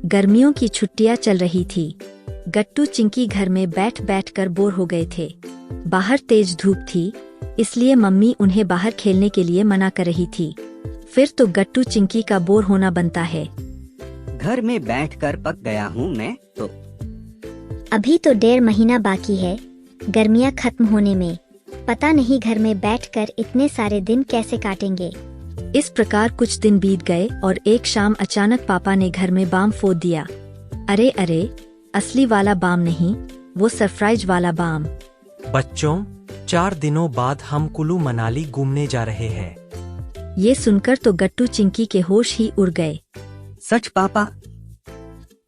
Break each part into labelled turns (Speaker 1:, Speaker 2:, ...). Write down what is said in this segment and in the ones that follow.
Speaker 1: गर्मियों की छुट्टियां चल रही थी। गट्टू चिंकी घर में बैठ बैठ कर बोर हो गए थे। बाहर तेज धूप थी, इसलिए मम्मी उन्हें बाहर खेलने के लिए मना कर रही थी। फिर तो गट्टू चिंकी का बोर होना बनता है।
Speaker 2: घर में बैठकर पक गया हूँ मैं तो।
Speaker 3: अभी तो 1.5 महीना बाकी है गर्मियाँ खत्म होने में। पता नहीं घर में बैठकर इतने सारे दिन कैसे काटेंगे।
Speaker 1: इस प्रकार कुछ दिन बीत गए और एक शाम अचानक पापा ने घर में बम फोड़ दिया। अरे अरे, असली वाला बम नहीं, वो सरप्राइज वाला बम।
Speaker 4: बच्चों, 4 दिनों बाद हम कुल्लू मनाली घूमने जा रहे हैं।
Speaker 1: ये सुनकर तो गट्टू चिंकी के होश ही उड़ गए।
Speaker 2: सच पापा?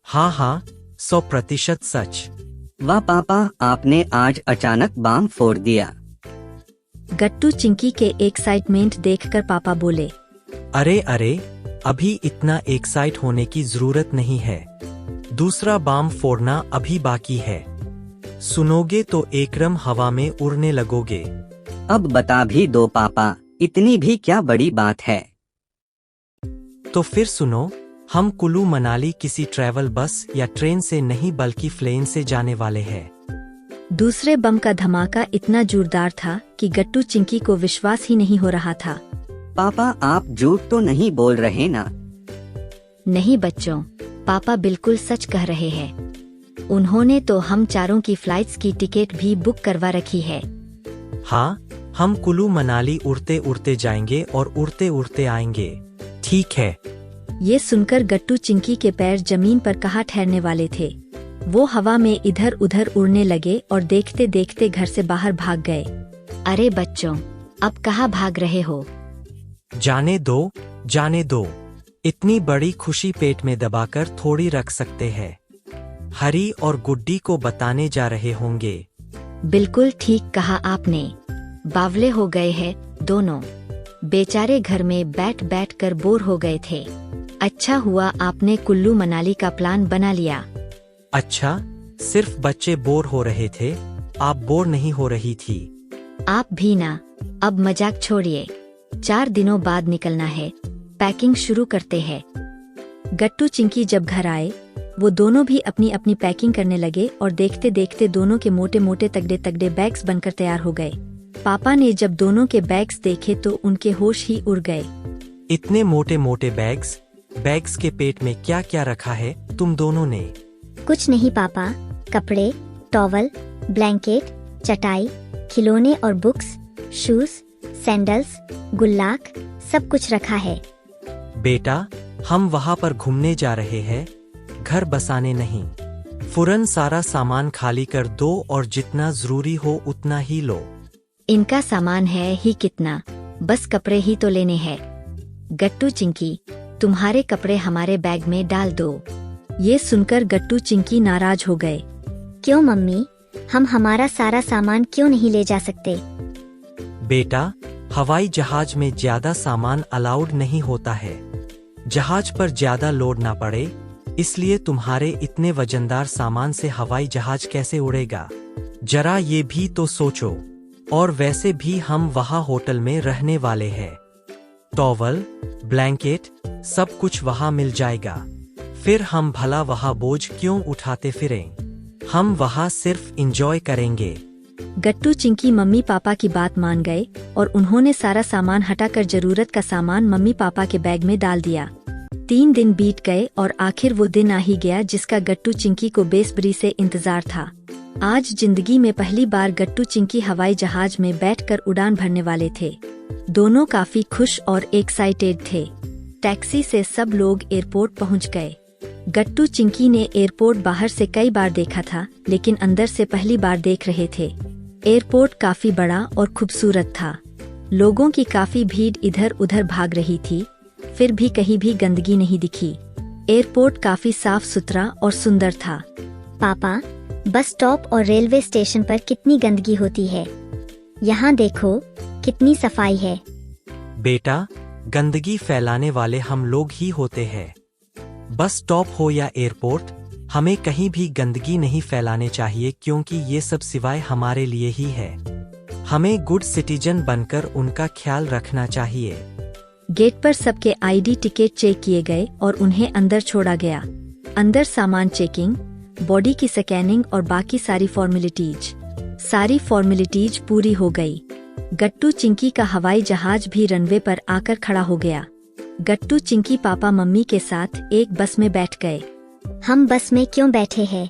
Speaker 4: हाँ हाँ, 100% सच।
Speaker 2: वाह पापा, आपने आज अचानक बम फोड़ दिया।
Speaker 1: गट्टू चिंकी के एक्साइटमेंट देखकर पापा बोले,
Speaker 4: अरे अरे, अभी इतना एक्साइट होने की जरूरत नहीं है। दूसरा बम फोड़ना अभी बाकी है। सुनोगे तो एकदम हवा में उड़ने लगोगे।
Speaker 2: अब बता भी दो पापा, इतनी भी क्या बड़ी बात है।
Speaker 4: तो फिर सुनो, हम कुल्लू मनाली किसी ट्रैवल बस या ट्रेन से नहीं बल्कि प्लेन से जाने वाले हैं।
Speaker 1: दूसरे बम का धमाका इतना जोरदार था कि गट्टू चिंकी को विश्वास ही नहीं हो रहा था।
Speaker 2: पापा, आप झूठ तो नहीं बोल रहे ना?
Speaker 1: नहीं बच्चों, पापा बिल्कुल सच कह रहे हैं। उन्होंने तो हम चारों की फ्लाइट्स की टिकट भी बुक करवा रखी है।
Speaker 4: हाँ, हम कुल्लू मनाली उड़ते उड़ते जाएंगे और उड़ते उड़ते आएंगे। ठीक है।
Speaker 1: ये सुनकर गट्टू चिंकी के पैर जमीन पर कहाँ ठहरने वाले थे। वो हवा में इधर उधर उड़ने लगे और देखते देखते घर से बाहर भाग गए। अरे बच्चों, अब कहाँ भाग रहे हो?
Speaker 4: जाने दो, जाने दो। इतनी बड़ी खुशी पेट में दबाकर थोड़ी रख सकते हैं। हरी और गुड्डी को बताने जा रहे होंगे।
Speaker 1: बिल्कुल ठीक कहा आपने। बावले हो गए हैं दोनों। बेचारे घर में बैठ बैठ कर बोर हो गए थे। अच्छा हुआ आपने कुल्लू मनाली का प्लान बना लिया।
Speaker 4: अच्छा, सिर्फ बच्चे बोर हो रहे थे, आप बोर नहीं हो रही थी?
Speaker 1: आप भी ना। अब मजाक छोड़िए, 4 दिनों बाद निकलना है। पैकिंग शुरू करते हैं। गट्टू चिंकी जब घर आए, वो दोनों भी अपनी अपनी पैकिंग करने लगे और देखते देखते दोनों के मोटे मोटे तगड़े तगड़े बैग्स बनकर तैयार हो गए। पापा ने जब दोनों के बैग्स देखे तो उनके होश ही उड़ गए।
Speaker 4: इतने मोटे मोटे बैग्स के पेट में क्या क्या रखा है तुम दोनों ने?
Speaker 3: कुछ नहीं पापा, कपड़े, टॉवल, ब्लैंकेट, चटाई, खिलौने और बुक्स, शूज, सैंडल्स, गुल्लाक, सब कुछ रखा है।
Speaker 4: बेटा, हम वहाँ पर घूमने जा रहे हैं, घर बसाने नहीं। फौरन सारा सामान खाली कर दो और जितना जरूरी हो उतना ही लो।
Speaker 1: इनका सामान है ही कितना, बस कपड़े ही तो लेने हैं। गट्टू चिंकी, तुम्हारे कपड़े हमारे बैग में डाल दो। ये सुनकर गट्टू चिंकी नाराज हो गए।
Speaker 3: क्यों मम्मी, हम हमारा सारा सामान क्यों नहीं ले जा सकते?
Speaker 4: बेटा, हवाई जहाज में ज्यादा सामान अलाउड नहीं होता है। जहाज पर ज्यादा लोड ना पड़े, इसलिए तुम्हारे इतने वजनदार सामान से हवाई जहाज कैसे उड़ेगा? जरा ये भी तो सोचो। और वैसे भी हम वहाँ होटल में रहने वाले हैं। टॉवल, ब्लैंकेट, सब कुछ वहाँ मिल जाएगा। फिर हम भला वहाँ बोझ क्यों उठाते फिरें? हम वहाँ सिर्फ एंजॉय करेंगे।
Speaker 1: गट्टू चिंकी मम्मी पापा की बात मान गए और उन्होंने सारा सामान हटाकर जरूरत का सामान मम्मी पापा के बैग में डाल दिया। 3 दिन बीत गए और आखिर वो दिन आ ही गया जिसका गट्टू चिंकी को बेसब्री से इंतजार था। आज जिंदगी में पहली बार गट्टू चिंकी हवाई जहाज में बैठकर उड़ान भरने वाले थे। दोनों काफी खुश और एक्साइटेड थे। टैक्सी से सब लोग एयरपोर्ट पहुंच गए। गट्टू चिंकी ने एयरपोर्ट बाहर से कई बार देखा था, लेकिन अंदर से पहली बार देख रहे थे। एयरपोर्ट काफी बड़ा और खूबसूरत था। लोगों की काफी भीड़ इधर उधर भाग रही थी, फिर भी कहीं भी गंदगी नहीं दिखी। एयरपोर्ट काफी साफ सुथरा और सुंदर था।
Speaker 3: पापा, बस स्टॉप और रेलवे स्टेशन पर कितनी गंदगी होती है। यहाँ देखो, कितनी सफाई है।
Speaker 4: बेटा, गंदगी फैलाने वाले हम लोग ही होते हैं। बस स्टॉप हो या एयरपोर्ट, हमें कहीं भी गंदगी नहीं फैलाने चाहिए क्योंकि ये सब सिवाय हमारे लिए ही है। हमें गुड सिटीजन बनकर उनका ख्याल रखना चाहिए।
Speaker 1: गेट पर सबके आईडी टिकट चेक किए गए और उन्हें अंदर छोड़ा गया। अंदर सामान चेकिंग, बॉडी की स्कैनिंग और बाकी सारी फॉर्मेलिटीज पूरी हो गई। गट्टू चिंकी का हवाई जहाज भी रनवे पर आकर खड़ा हो गया। गट्टू चिंकी पापा मम्मी के साथ एक बस में बैठ गए।
Speaker 3: हम बस में क्यों बैठे हैं?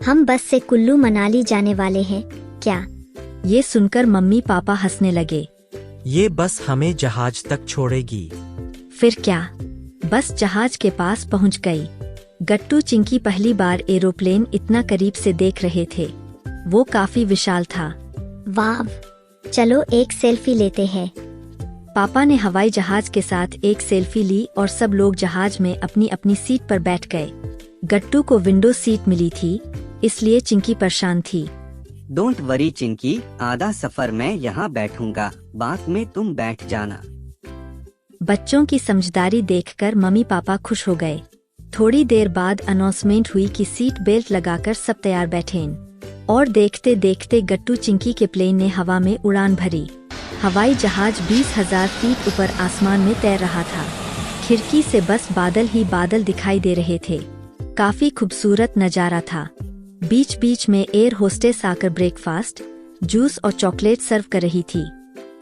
Speaker 3: हम बस से कुल्लू मनाली जाने वाले हैं क्या?
Speaker 1: ये सुनकर मम्मी पापा हंसने लगे।
Speaker 4: ये बस हमें जहाज तक छोड़ेगी।
Speaker 1: फिर क्या? बस जहाज के पास पहुंच गई। गट्टू चिंकी पहली बार एरोप्लेन इतना करीब से देख रहे थे। वो काफी विशाल था।
Speaker 3: वाव, चलो एक सेल्फी लेते हैं।
Speaker 1: पापा ने हवाई जहाज के साथ एक सेल्फी ली और सब लोग जहाज में अपनी अपनी सीट पर बैठ गए। गट्टू को विंडो सीट मिली थी, इसलिए चिंकी परेशान थी।
Speaker 2: डोंट वरी चिंकी, आधा सफर मैं यहाँ बैठूंगा, बाद में तुम बैठ जाना।
Speaker 1: बच्चों की समझदारी देखकर मम्मी पापा खुश हो गए। थोड़ी देर बाद अनाउंसमेंट हुई कि सीट बेल्ट लगाकर सब तैयार बैठें। और देखते देखते गट्टू चिंकी के प्लेन ने हवा में उड़ान भरी। हवाई जहाज 20,000 फीट ऊपर आसमान में तैर रहा था। खिड़की से बस बादल ही बादल दिखाई दे रहे थे। काफी खूबसूरत नजारा था। बीच बीच में एयर होस्टेस आकर ब्रेकफास्ट, जूस और चॉकलेट सर्व कर रही थी।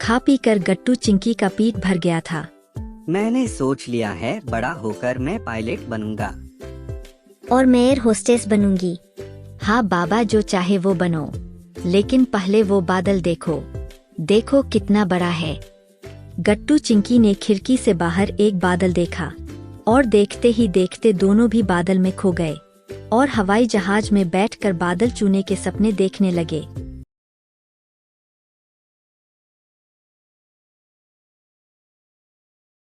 Speaker 1: खा पी कर गट्टू चिंकी का पेट भर गया था।
Speaker 2: मैंने सोच लिया है, बड़ा होकर मैं पायलट बनूंगा।
Speaker 3: और मैं एयर होस्टेस बनूंगी।
Speaker 1: हाँ बाबा, जो चाहे वो बनो, लेकिन पहले वो बादल देखो। देखो कितना बड़ा है। गट्टू चिंकी ने खिड़की से बाहर एक बादल देखा और देखते ही देखते दोनों भी बादल में खो गए और हवाई जहाज में बैठकर बादल चूने के सपने देखने लगे।